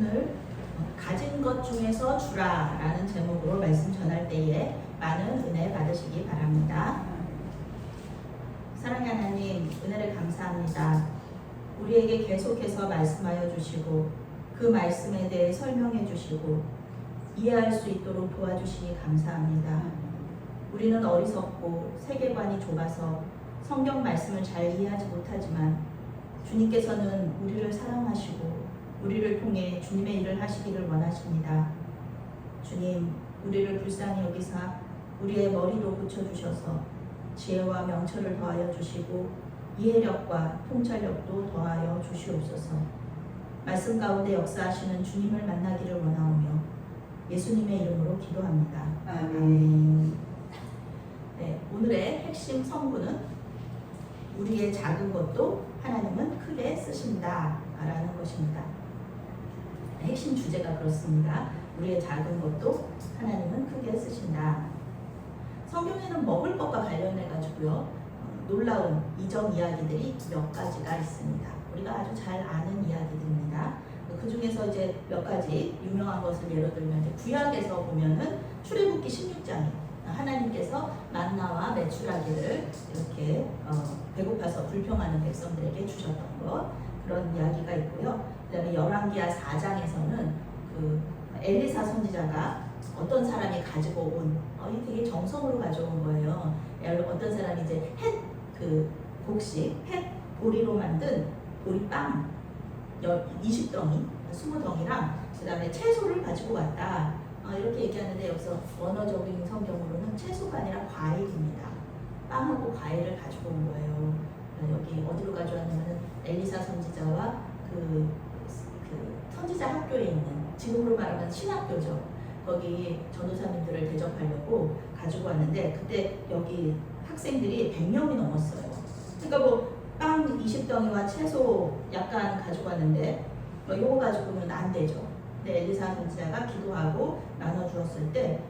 오늘 가진 것 중에서 주라 라는 제목으로 말씀 전할 때에 많은 은혜 받으시기 바랍니다. 사랑하는 하나님, 은혜를 감사합니다. 우리에게 계속해서 말씀하여 주시고 그 말씀에 대해 설명해 주시고 이해할 수 있도록 도와주시기 감사합니다. 우리는 어리석고 세계관이 좁아서 성경 말씀을 잘 이해하지 못하지만 주님께서는 우리를 사랑하시고 우리를 통해 주님의 일을 하시기를 원하십니다. 주님, 우리를 불쌍히 여기사 우리의 머리도 고쳐주셔서 지혜와 명철을 더하여 주시고 이해력과 통찰력도 더하여 주시옵소서. 말씀 가운데 역사하시는 주님을 만나기를 원하오며 예수님의 이름으로 기도합니다. 아멘. 네, 오늘의 핵심 성구는 우리의 작은 것도 하나님은 크게 쓰신다 라는 것입니다. 핵심 주제가 그렇습니다. 우리의 작은 것도 하나님은 크게 쓰신다. 성경에는 먹을 것과 관련해 가지고요 놀라운 이정 이야기들이 몇 가지가 있습니다. 우리가 아주 잘 아는 이야기들입니다. 그 중에서 이제 몇 가지 유명한 것을 예로 들면 이제 구약에서 보면은 출애굽기 16장에 하나님께서 만나와 메추라기를 이렇게 배고파서 불평하는 백성들에게 주셨던 것, 그런 이야기가 있고요. 그다음에 열왕기하 4장에서는 그 엘리사 선지자가 어떤 사람이 가지고 온 이 되게 정성으로 가져온 거예요. 어떤 사람이 이제 곡식 햇 보리로 만든 보리빵 20덩이, 20덩이랑 그다음에 채소를 가지고 왔다. 이렇게 얘기하는데 여기서 원어적인 성경으로는 채소가 아니라 과일입니다. 빵하고 과일을 가지고 온 거예요. 여기 어디로 가져왔냐면 엘리사 선지자와 그 선지자 학교에 있는, 지금으로 말하면 신학교죠. 거기 전도사님들을 대접하려고 가지고 왔는데 그때 여기 학생들이 100명이 넘었어요. 그러니까 뭐 빵 20덩이와 채소 약간 가지고 왔는데 요거 가지고는 안 되죠. 근데 엘리사 선지자가 기도하고 나눠주었을 때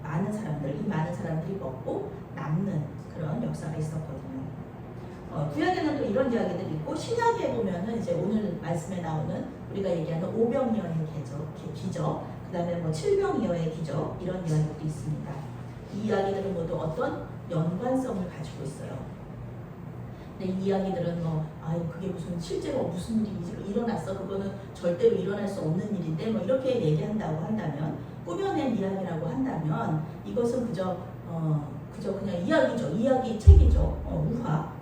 많은 사람들이 먹고 남는 그런 역사가 있었거든요. 구약에는 또 이런 이야기들이 있고 신약에 보면은 이제 오늘 말씀에 나오는 우리가 얘기하는 오병이어의 기적, 그 다음에 뭐 칠병이어의 기적, 이런 이야기도 있습니다. 이 이야기들은 모두 어떤 연관성을 가지고 있어요. 근데 이 이야기들은 그게 무슨 실제로 무슨 일이 일어났어? 그거는 절대로 일어날 수 없는 일인데 이렇게 얘기한다고 한다면, 꾸며낸 이야기라고 한다면 이것은 그저 그냥 이야기죠. 이야기 책이죠. 우화.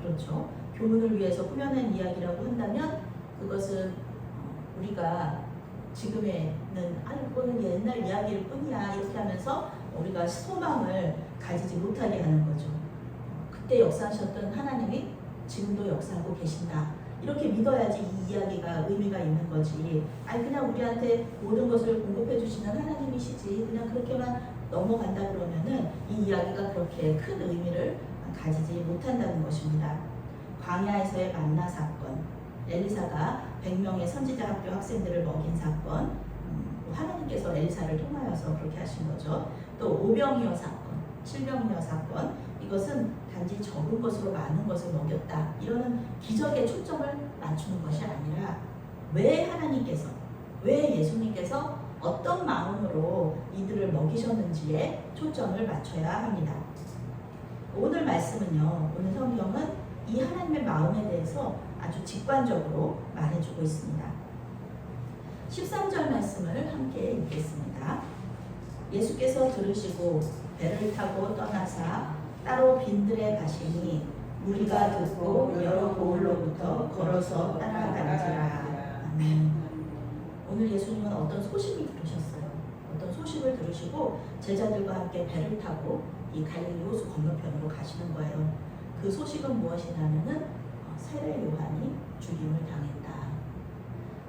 그렇죠. 교훈을 위해서 꾸며낸 이야기라고 한다면 그것은 우리가 지금에는 그거는 옛날 이야기일 뿐이야 이렇게 하면서 우리가 소망을 가지지 못하게 하는 거죠. 그때 역사하셨던 하나님이 지금도 역사하고 계신다. 이렇게 믿어야지 이 이야기가 의미가 있는 거지. 그냥 우리한테 모든 것을 공급해 주시는 하나님이시지. 그냥 그렇게만 넘어간다 그러면은 이 이야기가 그렇게 큰 의미를 가지지 못한다는 것입니다. 광야에서의 만나 사건, 엘리사가 100명의 선지자 학교 학생들을 먹인 사건, 하나님께서 엘리사를 통하여서 그렇게 하신 거죠. 또 오병이어 사건, 칠병이어 사건, 이것은 단지 적은 것으로 많은 것을 먹였다. 이러는 기적에 초점을 맞추는 것이 아니라 왜 하나님께서, 왜 예수님께서 어떤 마음으로 이들을 먹이셨는지에 초점을 맞춰야 합니다. 오늘 말씀은요, 오늘 성경은 이 하나님의 마음에 대해서 아주 직관적으로 말해주고 있습니다. 13절 말씀을 함께 읽겠습니다. 예수께서 들으시고 배를 타고 떠나사 따로 빈들에 가시니 무리가 듣고 여러 고을로부터 걸어서 따라가니라. 오늘 예수님은 어떤 소식을 들으셨어요. 어떤 소식을 들으시고 제자들과 함께 배를 타고 이 갈릴리 호수 건너편으로 가시는 거예요. 그 소식은 무엇이냐면은 세례 요한이 죽임을 당했다.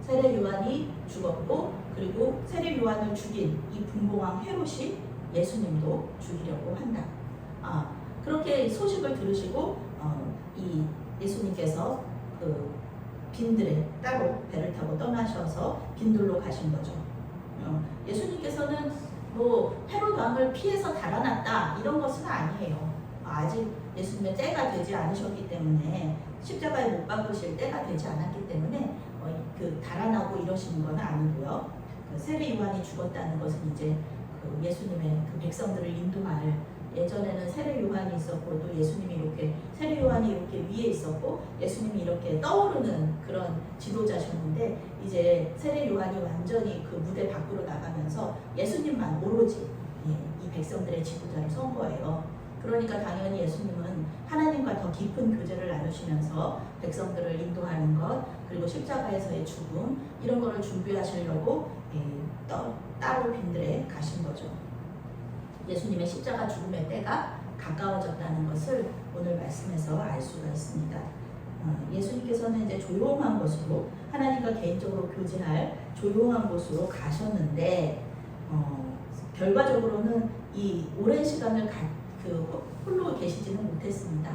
세례 요한이 죽었고, 그리고 세례 요한을 죽인 이 분봉왕 헤롯이 예수님도 죽이려고 한다. 그렇게 소식을 들으시고 이 예수님께서 그 빈들에 따로 배를 타고 떠나셔서 빈들로 가신 거죠. 예수님께서는 뭐 헤롯 왕을 피해서 달아났다 이런 것은 아니에요. 아직 예수님의 때가 되지 않으셨기 때문에 십자가에 못 박으실 때가 되지 않았기 때문에 달아나고 이러시는 건 아니고요. 세례 요한이 죽었다는 것은 이제 예수님의 백성들을 인도할, 예전에는 세례 요한이 있었고 또 예수님이 이렇게 세례 요한이 이렇게 위에 있었고 예수님이 이렇게 떠오르는 그런 지도자셨는데, 이제 세례 요한이 완전히 그 무대 밖으로 나가면서 예수님만 오로지 이 백성들의 지도자로 선 거예요. 그러니까 당연히 예수님은 하나님과 더 깊은 교제를 나누시면서 백성들을 인도하는 것, 그리고 십자가에서의 죽음, 이런 거를 준비하시려고 따로 빈들에 가신 거죠. 예수님의 십자가 죽음의 때가 가까워졌다는 것을 오늘 말씀에서 알 수가 있습니다. 예수님께서는 이제 조용한 곳으로, 하나님과 개인적으로 교제할 조용한 곳으로 가셨는데, 결과적으로는 이 오랜 시간을 홀로 계시지는 못했습니다.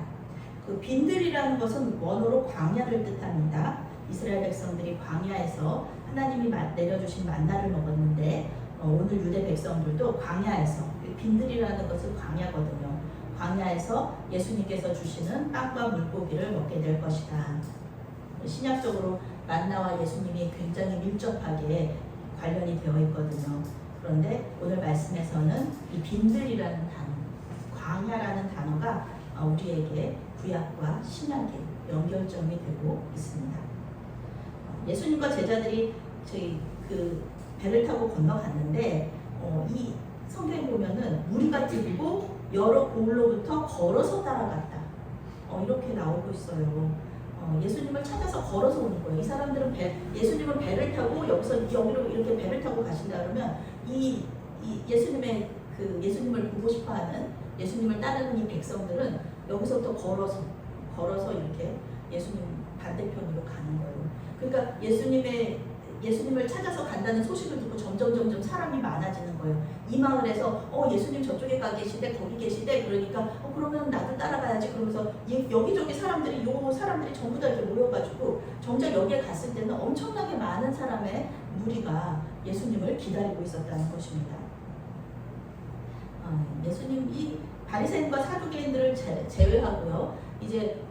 그 빈들이라는 것은 원어로 광야를 뜻합니다. 이스라엘 백성들이 광야에서 하나님이 내려주신 만나를 먹었는데, 오늘 유대 백성들도 광야에서, 빈들이라는 것은 광야거든요. 광야에서 예수님께서 주시는 빵과 물고기를 먹게 될 것이다. 신약적으로 만나와 예수님이 굉장히 밀접하게 관련이 되어 있거든요. 그런데 오늘 말씀에서는 이 빈들이라는 단어, 광야라는 단어가 우리에게 구약과 신약의 연결점이 되고 있습니다. 예수님과 제자들이 배를 타고 건너갔는데, 이 성경에 보면은 무리가 뛰고 여러 고을로부터 걸어서 따라갔다. 이렇게 나오고 있어요. 예수님을 찾아서 걸어서 오는 거예요. 이 사람들은 예수님은 배를 타고 여기로 이렇게 배를 타고 가신다 그러면 예수님을 보고 싶어하는, 예수님을 따르는 이 백성들은 여기서부터 걸어서 이렇게 예수님 반대편으로 가는 거예요. 그러니까 예수님을 찾아서 간다는 소식을 듣고 점점 사람이 많아지는 거예요. 이 마을에서 예수님 저쪽에 가 계시대, 거기 계시대, 그러니까 그러면 나도 따라가야지. 그러면서 여기저기 사람들이 전부 다 이렇게 모여가지고 정작 여기에 갔을 때는 엄청나게 많은 사람의 무리가 예수님을 기다리고 있었다는 것입니다. 예수님이 바리새인과 사두개인들을 제외하고요, 이제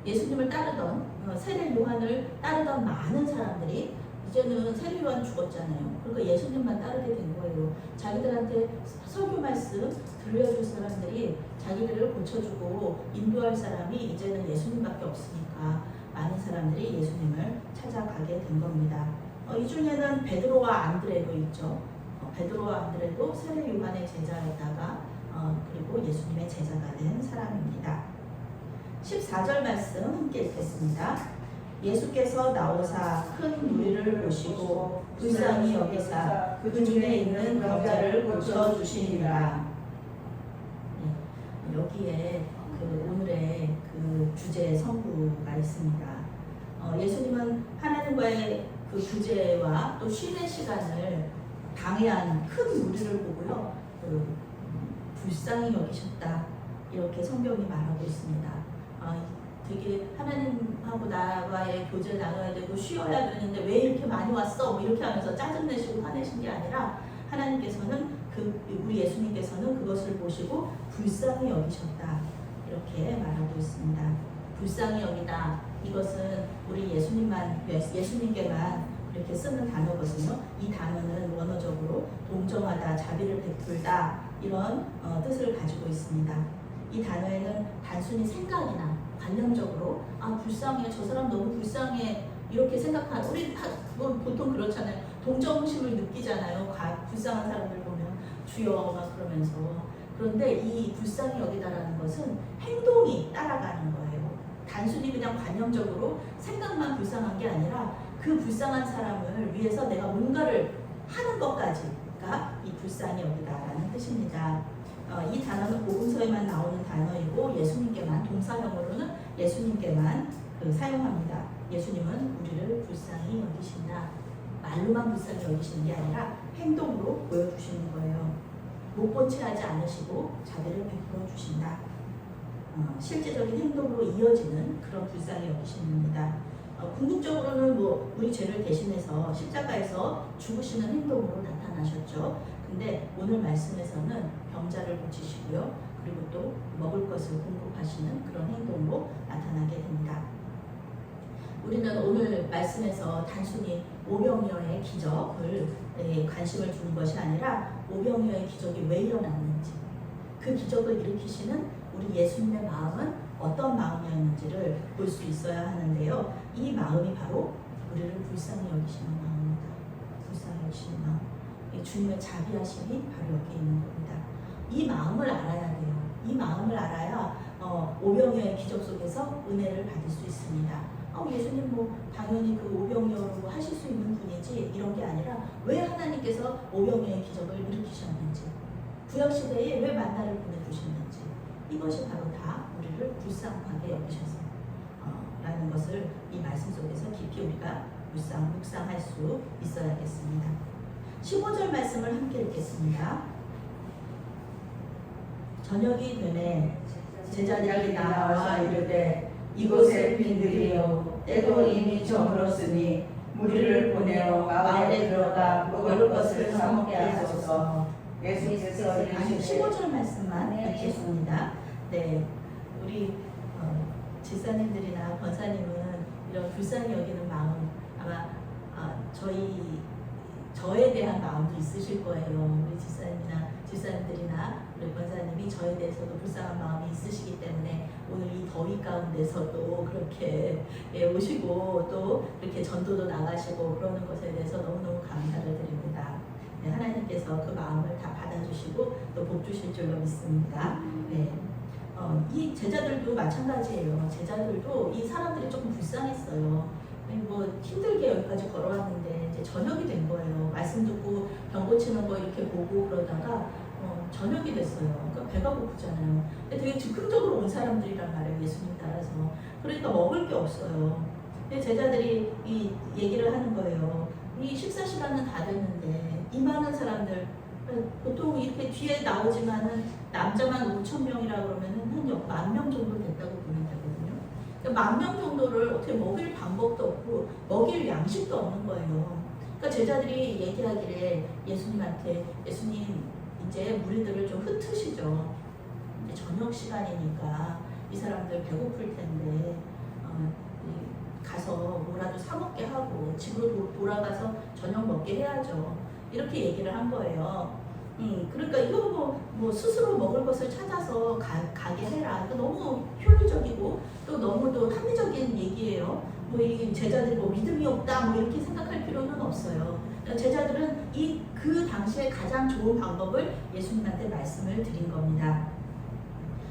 예수님을 따르던 세례 요한을 따르던 많은 사람들이 이제는 세례 요한 죽었잖아요. 그러니까 예수님만 따르게 된 거예요. 자기들한테 설교 말씀 들려줄 사람들이, 자기들을 고쳐주고 인도할 사람이 이제는 예수님밖에 없으니까 많은 사람들이 예수님을 찾아가게 된 겁니다. 이 중에는 베드로와 안드레도 있죠. 베드로와 안드레도 세례 요한의 제자였다가 그리고 예수님의 제자가 된 사람입니다. 14절 말씀 함께 읽겠습니다. 예수께서 나오사 큰 무리를 보시고 불쌍히 여기사 그 중에 있는 병자를 고쳐주시니라. 여기에 오늘의 주제 선구가 있습니다. 예수님은 하나님과의 교제와 또 쉼의 시간을 방해한 큰 무리를 보고요, 불쌍히 여기셨다, 이렇게 성경이 말하고 있습니다. 되게 하나님하고 나와의 교제를 나눠야 되고 쉬어야 되는데 왜 이렇게 많이 왔어? 이렇게 하면서 짜증내시고 화내신 게 아니라, 하나님께서는 우리 예수님께서는 그것을 보시고 불쌍히 여기셨다, 이렇게 말하고 있습니다. 불쌍히 여기다, 이것은 우리 예수님께만 이렇게 쓰는 단어거든요. 이 단어는 원어적으로 동정하다, 자비를 베풀다, 이런 뜻을 가지고 있습니다. 이 단어에는 단순히 생각이나 관념적으로 불쌍해, 저 사람 너무 불쌍해, 이렇게 생각하는, 우리 보통 그렇잖아요. 동정심을 느끼잖아요. 불쌍한 사람들 보면 주여 막 그러면서. 그런데 이 불쌍히 여기다라는 것은 행동이 따라가는 거예요. 단순히 그냥 관념적으로 생각만 불쌍한 게 아니라 그 불쌍한 사람을 위해서 내가 뭔가를 하는 것까지가 이 불쌍히 여기다라는 뜻입니다. 이 단어는 복음서에만 나오는 단어이고 예수님께만, 동사형으로는 예수님께만 사용합니다. 예수님은 우리를 불쌍히 여기신다. 말로만 불쌍히 여기시는 게 아니라 행동으로 보여주시는 거예요. 못 본 채 하지 않으시고 자비를 베풀어 주신다. 실제적인 행동으로 이어지는 그런 불쌍히 여기심입니다. 궁극적으로는 우리 죄를 대신해서 십자가에서 죽으시는 행동으로 나타나셨죠. 근데 오늘 말씀에서는 병자를 고치시고요, 그리고 또 먹을 것을 공급하시는 그런 행동으로 나타나게 됩니다. 우리는 오늘 말씀에서 단순히 오병이어의 기적을 관심을 두는 것이 아니라 오병이어의 기적이 왜 일어났는지, 그 기적을 일으키시는 우리 예수님의 마음은 어떤 마음이었는지를 볼 수 있어야 하는데요. 이 마음이 바로 우리를 불쌍히 여기시는 마음입니다. 불쌍히 여기시는 마음. 주님의 자비하심이 바로 여기 있는 겁니다. 이 마음을 알아야 돼요. 이 마음을 알아야 오병이어의 기적 속에서 은혜를 받을 수 있습니다. 예수님 당연히 그 오병이어로 하실 수 있는 분이지 이런 게 아니라 왜 하나님께서 오병이어의 기적을 일으키셨는지, 구약시대에 왜 만나를 보내주셨는지, 이것이 바로 다 우리를 불쌍하게 여기셔서 라는 것을 이 말씀 속에서 깊이 우리가 묵상할 수 있어야겠습니다. 15절 말씀을 함께 읽겠습니다. 저녁이 되매 제자들이 나와 이르되 이곳에 빈들이요 때도 이미 저물었으니 무리를 보내어 마을에 들어가 먹을 것을 사 먹게 하소서. 예수께서 15절 말씀만 읽겠습니다. 네, 우리 집사님들이나 권사님은 이런 불쌍히 여기는 마음 아마 저에 대한 마음도 있으실 거예요. 우리 집사님들이나 우리 권사님이 저에 대해서도 불쌍한 마음이 있으시기 때문에 오늘 이 더위 가운데서도 그렇게 오시고 또 이렇게 전도도 나가시고 그러는 것에 대해서 너무너무 감사를 드립니다. 네, 하나님께서 그 마음을 다 받아주시고 또 복 주실 줄로 믿습니다. 네. 이 제자들도 마찬가지예요. 제자들도 이 사람들이 조금 불쌍했어요. 힘들게 여기까지 걸어왔는데 이제 저녁이 된 거예요. 말씀 듣고 병 고치는 거 이렇게 보고 그러다가 저녁이 됐어요. 그러니까 배가 고프잖아요. 근데 되게 즉흥적으로 온 사람들이란 말이에요. 예수님 따라서. 그러니까 먹을 게 없어요. 근데 제자들이 이 얘기를 하는 거예요. 이 식사 시간은 다 됐는데 이 많은 사람들, 보통 이렇게 뒤에 나오지만은 남자만 5,000명이라 그러면은 한 10,000명 정도 됐다고 보면 되거든요. 그러니까 10,000명 정도를 어떻게 먹일 방법도 없고 먹일 양식도 없는 거예요. 그러니까 제자들이 얘기하기를 예수님한테, 예수님 이제 무리들을 좀 흩으시죠. 이제 저녁 시간이니까 이 사람들 배고플 텐데 가서 뭐라도 사 먹게 하고 집으로 돌아가서 저녁 먹게 해야죠. 이렇게 얘기를 한 거예요. 그러니까 이거 뭐 스스로 먹을 것을 찾아서 가게 해라. 이거 너무 효율적이고 또 너무도 합리적인 얘기예요. 이 제자들이 믿음이 없다 이렇게 생각할 필요는 없어요. 제자들은 그 당시에 가장 좋은 방법을 예수님한테 말씀을 드린 겁니다.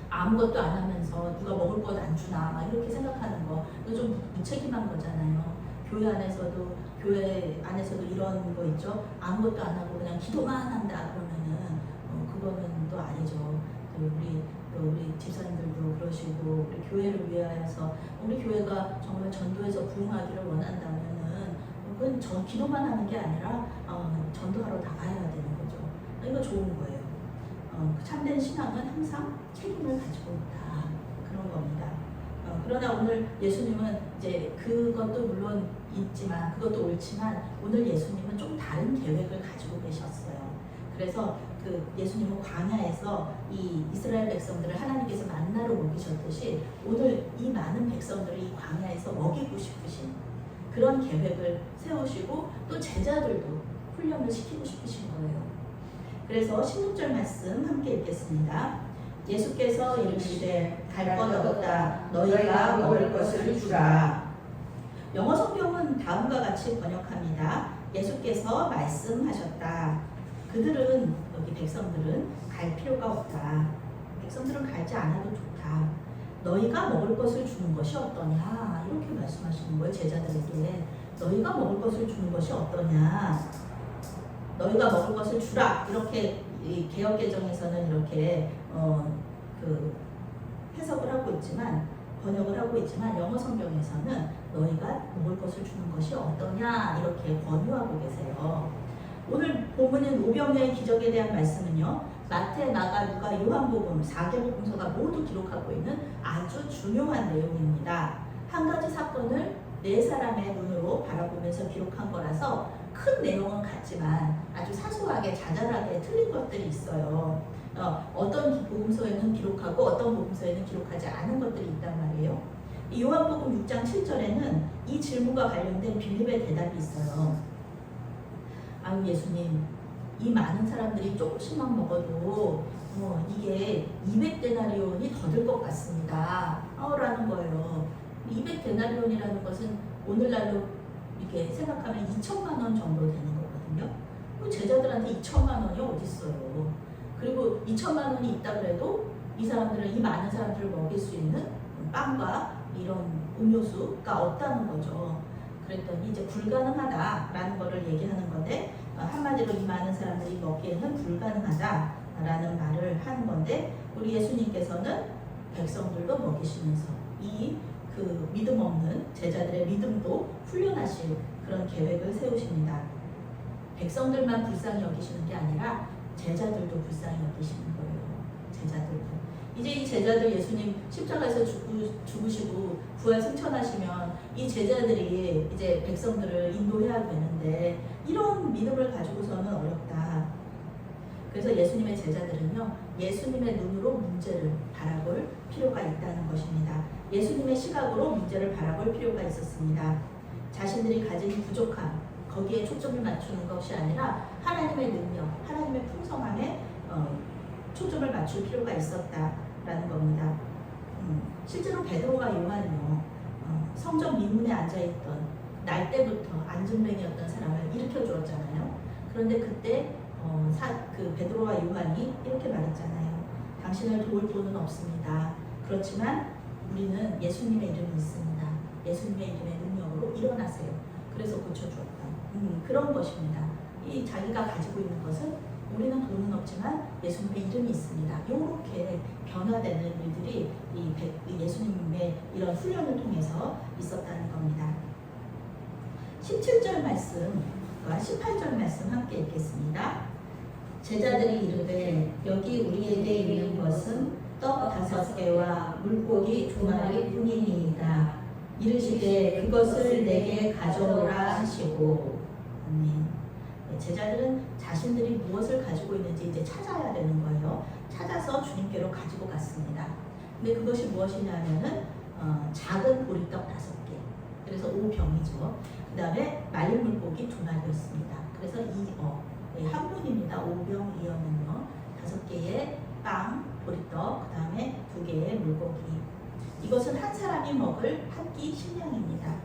아무것도 안 하면서 누가 먹을 것 안 주나 이렇게 생각하는 거, 이거 좀 무책임한 거잖아요. 교회 안에서도 이런 거 있죠. 아무것도 안 하고 그냥 기도만 한다 그러면은 그거는 또 아니죠. 우리 집사님들도 그러시고 우리 교회를 위하여서 우리 교회가 정말 전도해서 부흥하기를 원한다면은 그건 기도만 하는 게 아니라 전도하러 나가야 되는 거죠. 이거 좋은 거예요. 참된 신앙은 항상 책임을 가지고 있다 그런 겁니다. 그러나 오늘 예수님은 이제 그것도 물론 있지만 그것도 옳지만 오늘 예수님은 좀 다른 계획을 가지고 계셨어요. 그래서 그 예수님은 광야에서 이 이스라엘 백성들을 하나님께서 만나러 먹이셨듯이 오늘 이 많은 백성들을 이 광야에서 먹이고 싶으신 그런 계획을 세우시고 또 제자들도 훈련을 시키고 싶으신 거예요. 그래서 16절 말씀 함께 읽겠습니다. 예수께서 이르시되 갈 것 없다. 너희가 먹을 것을 주라. 영어 성경은 다음과 같이 번역합니다. 예수께서 말씀하셨다. 그들은, 여기 백성들은 갈 필요가 없다. 백성들은 가지 않아도 좋다. 너희가 먹을 것을 주는 것이 어떠냐 이렇게 말씀하시는 거예요. 제자들에게 너희가 먹을 것을 주는 것이 어떠냐, 너희가 먹을 것을 주라, 이렇게 이 개역개정에서는 이렇게 해석을 하고 있지만, 번역을 하고 있지만 영어 성경에서는 너희가 먹을 것을 주는 것이 어떠냐 이렇게 권유하고 계세요. 오늘 본문인 오병이어의 기적에 대한 말씀은요, 마태, 마가, 누가, 요한복음 4개복음서가 모두 기록하고 있는 아주 중요한 내용입니다. 한 가지 사건을 네 사람의 눈으로 바라보면서 기록한 거라서 큰 내용은 같지만 아주 사소하게 자잘하게 틀린 것들이 있어요. 어떤 복음서에는 기록하고 어떤 복음서에는 기록하지 않은 것들이 있단 말이에요. 이 요한복음 6장 7절에는 이 질문과 관련된 빌립의 대답이 있어요. 아유 예수님, 이 많은 사람들이 조금씩만 먹어도 이게 200데나리온이 더 들 것 같습니다. 라는 거예요. 200데나리온이라는 것은 오늘날로 이렇게 생각하면 2천만 원 정도 되는 거거든요. 제자들한테 2천만 원이 어디 있어요. 그리고 2천만 원이 있다 그래도 이 사람들은 이 많은 사람들을 먹일 수 있는 빵과 이런 음료수가 없다는 거죠. 그랬더니 이제 불가능하다라는 거를 얘기하는 건데 한마디로 이 많은 사람들이 먹기에는 불가능하다라는 말을 하는 건데 우리 예수님께서는 백성들도 먹이시면서 이 그 믿음 없는 제자들의 믿음도 훈련하실 그런 계획을 세우십니다. 백성들만 불쌍히 여기시는 게 아니라 제자들도 불쌍히 여기시는 거예요. 제자들도. 이제 이 제자들 예수님 십자가에서 죽으시고 부활 승천하시면 이 제자들이 이제 백성들을 인도해야 되는데 이런 믿음을 가지고서는 어렵다. 그래서 예수님의 제자들은요, 예수님의 눈으로 문제를 바라볼 필요가 있다는 것입니다. 예수님의 시각으로 문제를 바라볼 필요가 있었습니다. 자신들이 가진 부족함, 거기에 초점을 맞추는 것이 아니라 하나님의 능력, 하나님의 풍성함에 초점을 맞출 필요가 있었다라는 겁니다. 실제로 베드로와 요한은요, 성전 미문에 앉아있던 날 때부터 안전뱅이였던 사람을 일으켜 주었잖아요. 그런데 그때 그 베드로와 요한이 이렇게 말했잖아요. 당신을 도울 돈은 없습니다. 그렇지만 우리는 예수님의 이름이 있습니다. 예수님의 이름의 능력으로 일어나세요. 그래서 고쳐주었다. 그런 것입니다. 이 자기가 가지고 있는 것은 우리는 돈은 없지만 예수님의 이름이 있습니다. 이렇게 변화되는 일들이 이 예수님의 이런 훈련을 통해서 있었다는 겁니다. 17절 말씀과 18절 말씀 함께 읽겠습니다. 제자들이 이르되 여기 우리에게 있는 것은 떡 5개와 물고기 2마리 뿐이니이다. 이르시되 그것을 내게 가져오라 하시고. 아멘. 제자들은 자신들이 무엇을 가지고 있는지 이제 찾아야 되는 거예요. 찾아서 주님께로 가지고 갔습니다. 근데 그것이 무엇이냐면은 작은 보리떡 5개. 그래서 5병이죠. 그 다음에 말린 물고기 2마리였습니다. 그래서 2어. 한 분입니다. 5병이었는요. 5개의 빵, 보리떡, 그 다음에 2개의 물고기. 이것은 한 사람이 먹을 한 끼 식량입니다.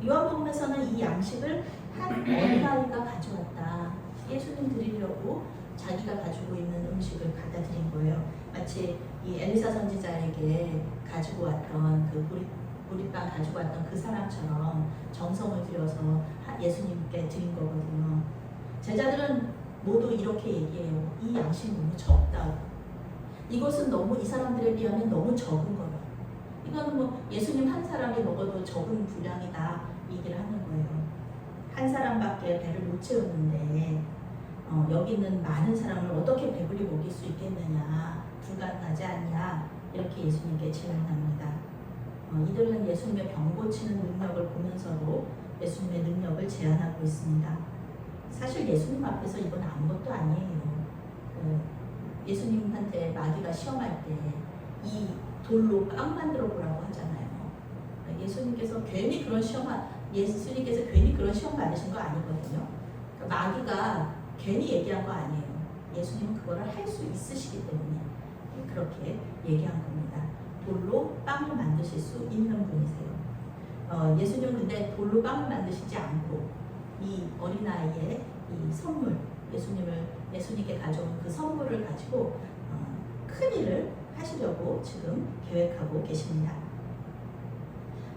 요한복음에서는 이 양식을 한 어린아이가 가져왔다. 예수님 드리려고 자기가 가지고 있는 음식을 갖다 드린 거예요. 마치 이 엘리사 선지자에게 가지고 왔던 그 보리빵 가지고 왔던 그 사람처럼 정성을 들여서 예수님께 드린 거거든요. 제자들은 모두 이렇게 얘기해요. 이 양식 너무 적다. 이것은 너무 이 사람들에 비하면 너무 적은 거예요. 이거는 뭐 예수님 한 사람이 먹어도 적은 분량이다 얘기를 하는 거예요. 한 사람밖에 배를 못 채우는데 여기 있는 많은 사람을 어떻게 배불리 먹일 수 있겠느냐, 불가능하지 않냐, 이렇게 예수님께 질문합니다. 이들은 예수님의 병 고치는 능력을 보면서도 예수님의 능력을 제안하고 있습니다. 사실 예수님 앞에서 이건 아무것도 아니에요. 예수님한테 마귀가 시험할 때 이 돌로 빵 만들어 보라고 하잖아요. 예수님께서 괜히 그런 시험 받으신 거 아니거든요. 마귀가 괜히 얘기한 거 아니에요. 예수님은 그거를 할 수 있으시기 때문에 그렇게 얘기한 겁니다. 돌로 빵을 만드실 수 있는 분이세요. 예수님은 근데 돌로 빵을 만드시지 않고 이 어린아이의 이 선물, 예수님께 가져온 그 선물을 가지고 큰 일을 하시려고 지금 계획하고 계십니다.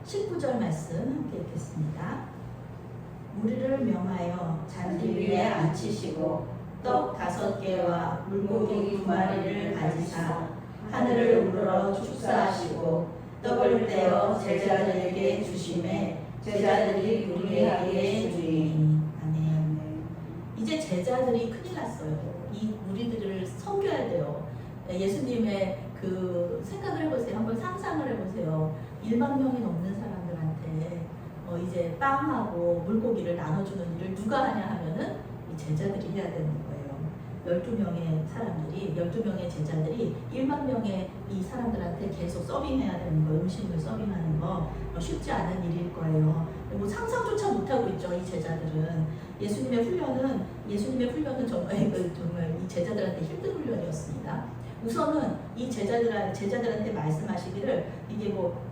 19절 말씀 함께 읽겠습니다. 우리를 명하여 잔디 위에 앉히시고 떡 5개와 물고기 2마리를 가지사 하늘을 우러러 축사하시고 떡을 떼어 제자들에게 주시매 제자들이 우리에게 주니. 아멘. 이제 제자들이 큰일 났어요. 이 우리들을 섬겨야 돼요. 예수님의 그 생각을 해보세요. 한번 상상을 해보세요. 1만 명이 넘는 사람들한테 이제 빵하고 물고기를 나눠주는 일을 누가 하냐 하면은 이 제자들이 해야 되는 거예요. 12명의 사람들이 12명의 제자들이 1만 명의 이 사람들한테 계속 서빙해야 되는 거, 음식을 서빙하는 거 쉽지 않은 일일 거예요. 뭐 상상조차 못하고 있죠, 이 제자들은. 예수님의 훈련은 정말 이 제자들한테 힘든 훈련이었습니다. 우선은 이 제자들한테 말씀하시기를 이게 뭐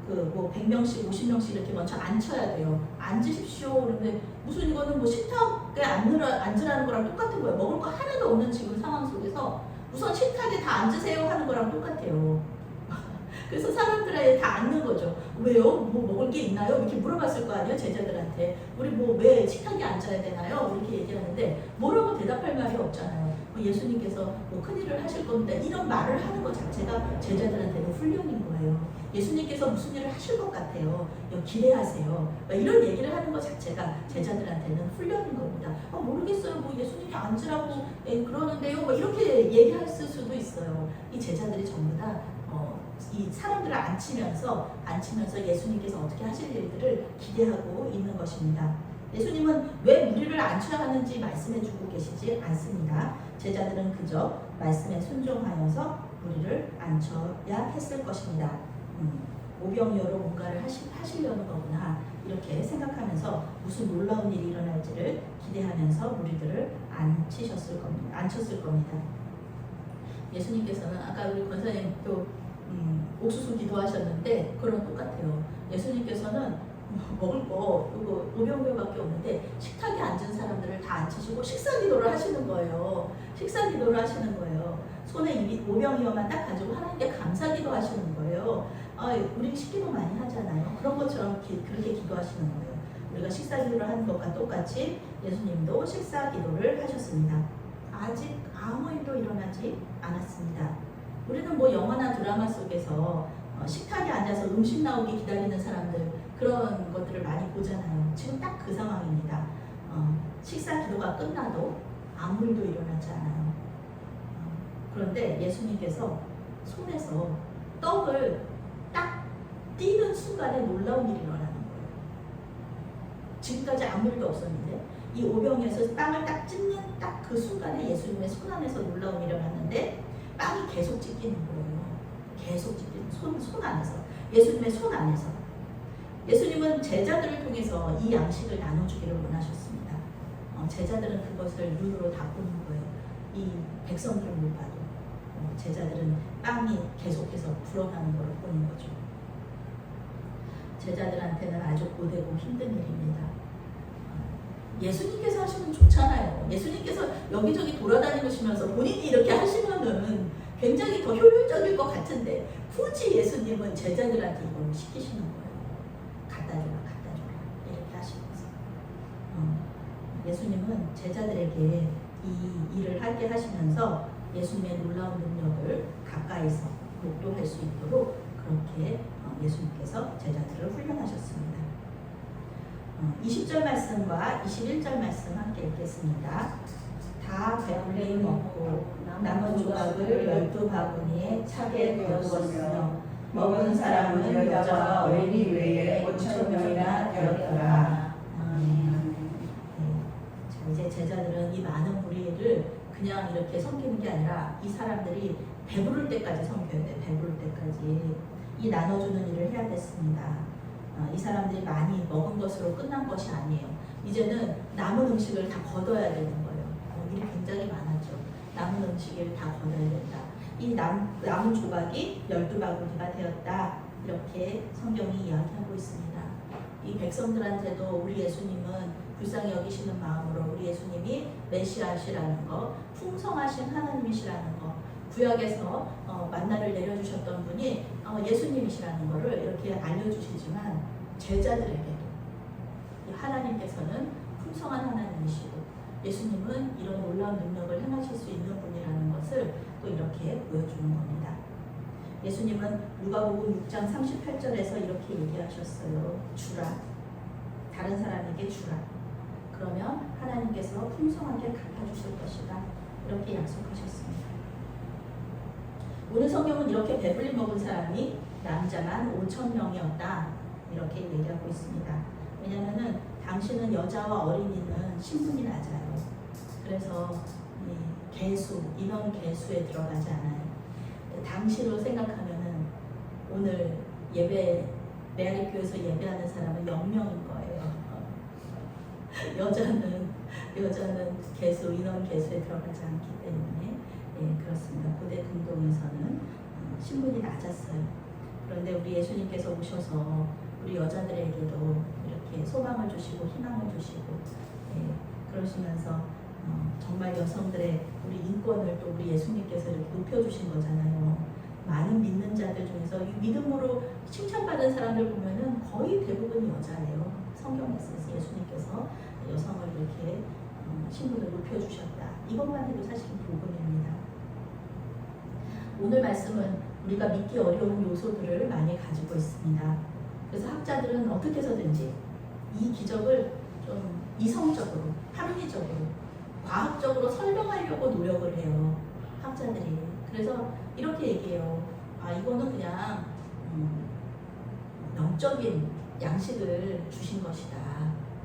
100명씩 50명씩 이렇게 먼저 앉혀야 돼요. 앉으십시오. 그런데 무슨 이거는 뭐 식탁에 앉으라는 거랑 똑같은 거예요. 먹을 거 하나도 없는 지금 상황 속에서 우선 식탁에 다 앉으세요 하는 거랑 똑같아요. 그래서 사람들에 다 앉는 거죠. 왜요? 뭐 먹을 게 있나요? 이렇게 물어봤을 거 아니에요, 제자들한테. 우리 뭐 왜 식탁에 앉아야 되나요? 이렇게 얘기하는데 뭐라고 대답할 말이 없잖아요. 예수님께서 뭐 큰일을 하실 겁니다. 이런 말을 하는 것 자체가 제자들한테는 훈련인 거예요. 예수님께서 무슨 일을 하실 것 같아요. 기대하세요. 이런 얘기를 하는 것 자체가 제자들한테는 훈련인 겁니다. 모르겠어요. 뭐 예수님이 앉으라고 그러는데요. 뭐 이렇게 얘기할 수도 있어요. 이 제자들이 전부 다 이 사람들을 앉히면서 예수님께서 어떻게 하실 일들을 기대하고 있는 것입니다. 예수님은 왜 우리를 앉혀야 하는지 말씀해주고 계시지 않습니다. 제자들은 그저 말씀에 순종하여서 우리를 앉혀야 했을 것입니다. 오병이어로 뭔가를 하시려는 거구나 이렇게 생각하면서 무슨 놀라운 일이 일어날지를 기대하면서 우리들을 앉혔을 겁니다. 예수님께서는 아까 우리 권사님 또 옥수수 기도하셨는데 그런 똑같아요. 예수님께서는 먹을 거 이거 오병이어밖에 없는데 식탁에 앉은 사람들을 다 앉히시고 식사 기도를 하시는 거예요. 손에 오병이어만 딱 가지고 하나님께 감사 기도하시는 거예요. 우리 식기도 많이 하잖아요. 그런 것처럼 그렇게 기도하시는 거예요. 우리가 식사 기도를 하는 것과 똑같이 예수님도 식사 기도를 하셨습니다. 아직 아무 일도 일어나지 않았습니다. 우리는 뭐 영화나 드라마 속에서 식탁에 앉아서 음식 나오기 기다리는 사람들 그런 것들을 많이 보잖아요. 지금 딱 그 상황입니다. 식사 기도가 끝나도 아무 일도 일어나지 않아요. 그런데 예수님께서 손에서 떡을 딱 띄는 순간에 놀라운 일이 일어나는 거예요. 지금까지 아무 일도 없었는데 이 오병이어서 빵을 딱 찢는 딱 그 순간에 예수님의 손 안에서 놀라운 일이 일어났는데 빵이 계속 찢기는 거예요. 계속 찢기는 손 안에서. 예수님의 손 안에서. 예수님은 제자들을 통해서 이 양식을 나눠주기를 원하셨습니다. 제자들은 그것을 눈으로 다 보는 거예요. 이 백성들을 못 봐도 제자들은 빵이 계속해서 불어나는 것을 보는 거죠. 제자들한테는 아주 고되고 힘든 일입니다. 예수님께서 하시면 좋잖아요. 예수님께서 여기저기 돌아다니시면서 본인이 이렇게 하시면은 굉장히 더 효율적일 것 같은데 굳이 예수님은 제자들한테 이걸 시키시는 거예요. 갖다 줘라 이렇게 하시면서 예수님은 제자들에게 이 일을 하게 하시면서 예수님의 놀라운 능력을 가까이서 목도할 수 있도록 그렇게 예수님께서 제자들을 훈련하셨습니다. 20절 말씀과 21절 말씀 함께 읽겠습니다. 다 배불리 먹고 남은 조각을 12바구니에 차게 거두었으며 먹은 사람은 여자와 어린이 외에 5,000명이나 되었더라. 이제 제자들은 이 많은 무리를 그냥 이렇게 섬기는 게 아니라 이 사람들이 배부를 때까지 섬겨야 돼. 배부를 때까지 이 나눠주는 일을 해야 됐습니다. 이 사람들이 많이 먹은 것으로 끝난 것이 아니에요. 이제는 남은 음식을 다 걷어야 되는 거예요. 일이 굉장히 많았죠. 남은 음식을 다 걷어야 된다. 이 남은 조각이 12바구니가 되었다. 이렇게 성경이 이야기하고 있습니다. 이 백성들한테도 우리 예수님은 불쌍히 여기시는 마음으로 우리 예수님이 메시아시라는 것, 풍성하신 하나님이시라는 것, 구약에서 만나를 내려주셨던 분이 예수님이시라는 것을 이렇게 알려주시지만 제자들에게도 하나님께서는 풍성한 하나님이시고 예수님은 이런 놀라운 능력을 행하실 수 있는 분이라는 것을 또 이렇게 보여주는 겁니다. 예수님은 누가복음 6장 38절에서 이렇게 얘기하셨어요. 주라. 다른 사람에게 주라. 그러면 하나님께서 풍성하게 갚아주실 것이다. 이렇게 약속하셨습니다. 오늘 성경은 이렇게 배불리 먹은 사람이 남자만 5,000명이었다. 이렇게 얘기하고 있습니다. 왜냐하면 당시는 여자와 어린이는 신분이 낮아요. 그래서 개수, 인원 개수에 들어가지 않아요. 당시로 생각하면은 오늘 예배, 메아리 교회에서 예배하는 사람은 0명인 거예요. 여자는 개수, 인원 개수에 들어가지 않기 때문에 그렇습니다. 고대 근동에서는 신분이 낮았어요. 그런데 우리 예수님께서 오셔서 우리 여자들에게도 이렇게 소망을 주시고 희망을 주시고 그러시면서 정말 여성들의 우리 인권을 또 우리 예수님께서 이렇게 높여주신 거잖아요. 많은 믿는 자들 중에서 믿음으로 칭찬받은 사람들 보면은 거의 대부분이 여자예요. 성경에서 예수님께서 여성을 이렇게 신분을 높여주셨다. 이것만 해도 사실 복음입니다. 오늘 말씀은 우리가 믿기 어려운 요소들을 많이 가지고 있습니다. 그래서 학자들은 어떻게 해서든지 이 기적을 좀 이성적으로, 합리적으로, 과학적으로 설명하려고 노력을 해요. 학자들이. 그래서 이렇게 얘기해요. 이거는 그냥 영적인 양식을 주신 것이다.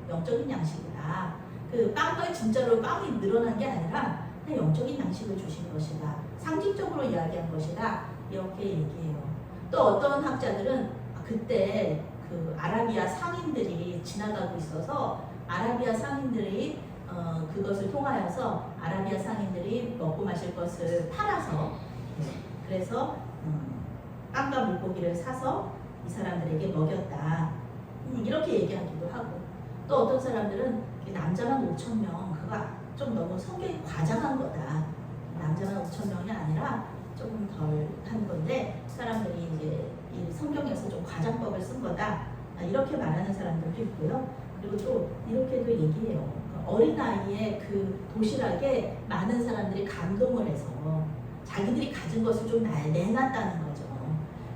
영적인 양식이다. 그 빵과 진짜로 빵이 늘어난 게 아니라 그냥 영적인 양식을 주신 것이다. 상징적으로 이야기한 것이다. 이렇게 얘기해요. 또 어떤 학자들은 그때 그 아라비아 상인들이 지나가고 있어서 아라비아 상인들이 그것을 통하여서 아라비아 상인들이 먹고 마실 것을 팔아서 그래서 빵과 물고기를 사서 이 사람들에게 먹였다. 이렇게 얘기하기도 하고 또 어떤 사람들은 남자만 5,000명 그거 좀 너무 성경이 과장한 거다. 남자만 5,000명이 아니라 조금 덜 한 건데 사람들이 이제 이 성경에서 좀 과장법을 쓴 거다. 이렇게 말하는 사람들도 있고요. 그리고 또 이렇게도 얘기해요. 어린 나이에 그 도시락에 많은 사람들이 감동을 해서 자기들이 가진 것을 좀 내놨다는 거죠.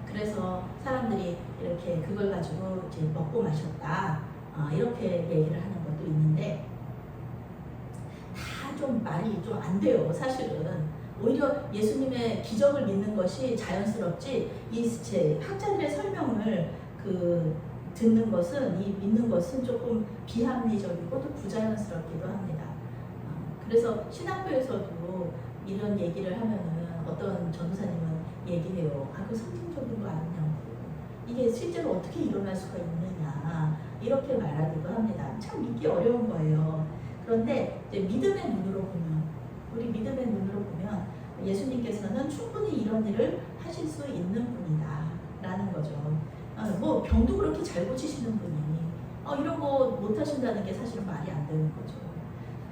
그래서 사람들이 이렇게 그걸 가지고 이제 먹고 마셨다. 이렇게 얘기를 하는 것도 있는데 다 좀 말이 좀 안 돼요. 사실은 오히려 예수님의 기적을 믿는 것이 자연스럽지 이 학자들의 설명을 듣는 것은 이 믿는 것은 조금 비합리적이고 또 부자연스럽기도 합니다. 그래서 신학교에서도 이런 얘기를 하면은 어떤 전도사님은 얘기해요. 그 상징적인 거 아니냐고. 이게 실제로 어떻게 일어날 수가 있느냐. 이렇게 말하기도 합니다. 참 믿기 어려운 거예요. 그런데 이제 믿음의 눈으로 보면, 우리 믿음의 눈으로 보면 예수님께서는 충분히 이런 일을 하실 수 있는 분이다. 라는 거죠. 뭐 병도 그렇게 잘 고치시는 분이 이런 거 못 하신다는 게 사실은 말이 안 되는 거죠.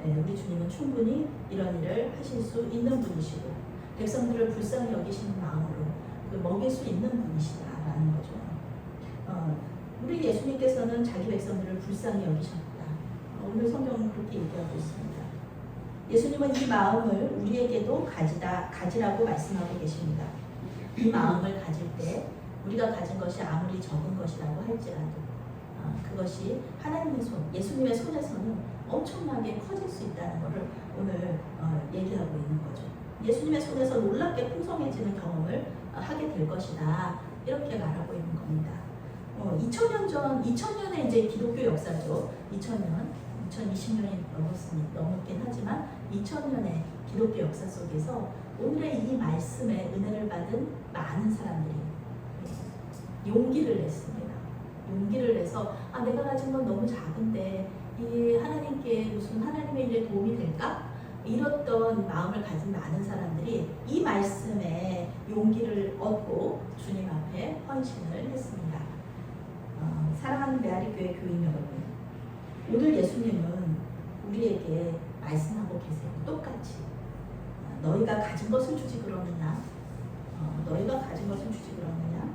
우리 주님은 충분히 이런 일을 하실 수 있는 분이시고 백성들을 불쌍히 여기시는 마음으로 먹일 수 있는 분이시다라는 거죠. 우리 예수님께서는 자기 백성들을 불쌍히 여기셨다. 오늘 성경은 그렇게 얘기하고 있습니다. 예수님은 이 마음을 우리에게도 가지라고 말씀하고 계십니다. 이 마음을 가질 때 우리가 가진 것이 아무리 적은 것이라고 할지라도 그것이 하나님의 손, 예수님의 손에서는 엄청나게 커질 수 있다는 것을 오늘 얘기하고 있는 거죠. 예수님의 손에서 놀랍게 풍성해지는 경험을 하게 될 것이다. 이렇게 말하고 있는 겁니다. 2000년에 이제 기독교 역사죠. 2020년이 넘었긴 하지만 2000년의 기독교 역사 속에서 오늘의 이 말씀에 은혜를 받은 많은 사람들이 용기를 냈습니다. 용기를 내서 내가 가진 건 너무 작은데 이 하나님께 무슨 하나님의 일에 도움이 될까? 이랬던 마음을 가진 많은 사람들이 이 말씀에 용기를 얻고 주님 앞에 헌신을 했습니다. 사랑하는 메아리 교회 교인 여러분, 오늘 예수님은 우리에게 말씀하고 계세요. 똑같이 너희가 가진 것을 주지 그러느냐? 너희가 가진 것을 주지 그러느냐?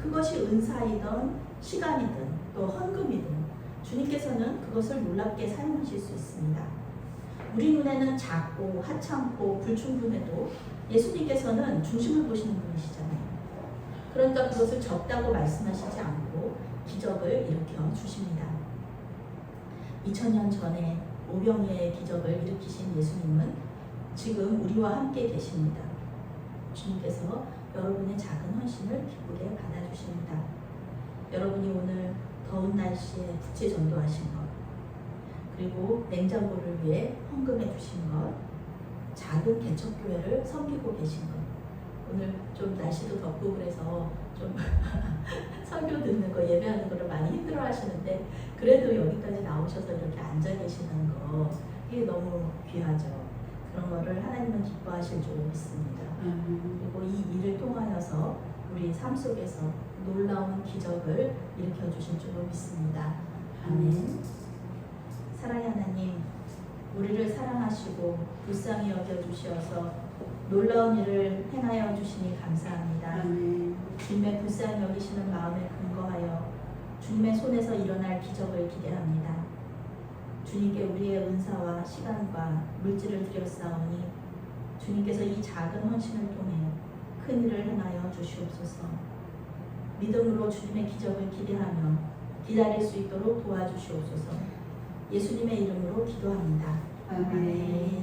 그것이 은사이든 시간이든 또 헌금이든 주님께서는 그것을 놀랍게 사용하실 수 있습니다. 우리 눈에는 작고 하찮고 불충분해도 예수님께서는 중심을 보시는 분이시잖아요. 그러니까 그것을 적다고 말씀하시지 않고 기적을 일으켜 주십니다. 2000년 전에 오병이의 기적을 일으키신 예수님은 지금 우리와 함께 계십니다. 주님께서 여러분의 작은 헌신을 기쁘게 받아주십니다. 여러분이 오늘 더운 날씨에 국제 전도하신 것, 그리고 냉장고를 위해 헌금해 주신 것, 작은 개척교회를 섬기고 계신 것. 오늘 좀 날씨도 덥고 그래서 좀 설교 듣는 거 예배하는 거를 많이 힘들어 하시는데 그래도 여기까지 나오셔서 이렇게 앉아 계시는 거 이게 너무 귀하죠. 그런 거를 하나님은 기뻐하실 줄 믿습니다. 그리고 이 일을 통하여서 우리 삶 속에서 놀라운 기적을 일으켜 주실 줄 믿습니다. 아멘. 사랑의 하나님, 우리를 사랑하시고 불쌍히 여겨 주시어서 놀라운 일을 행하여 주시니 감사합니다. 주님의 불쌍히 여기시는 마음에 근거하여 주님의 손에서 일어날 기적을 기대합니다. 주님께 우리의 은사와 시간과 물질을 드렸사오니 주님께서 이 작은 헌신을 통해 큰 일을 행하여 주시옵소서. 믿음으로 주님의 기적을 기대하며 기다릴 수 있도록 도와주시옵소서. 예수님의 이름으로 기도합니다. 아멘.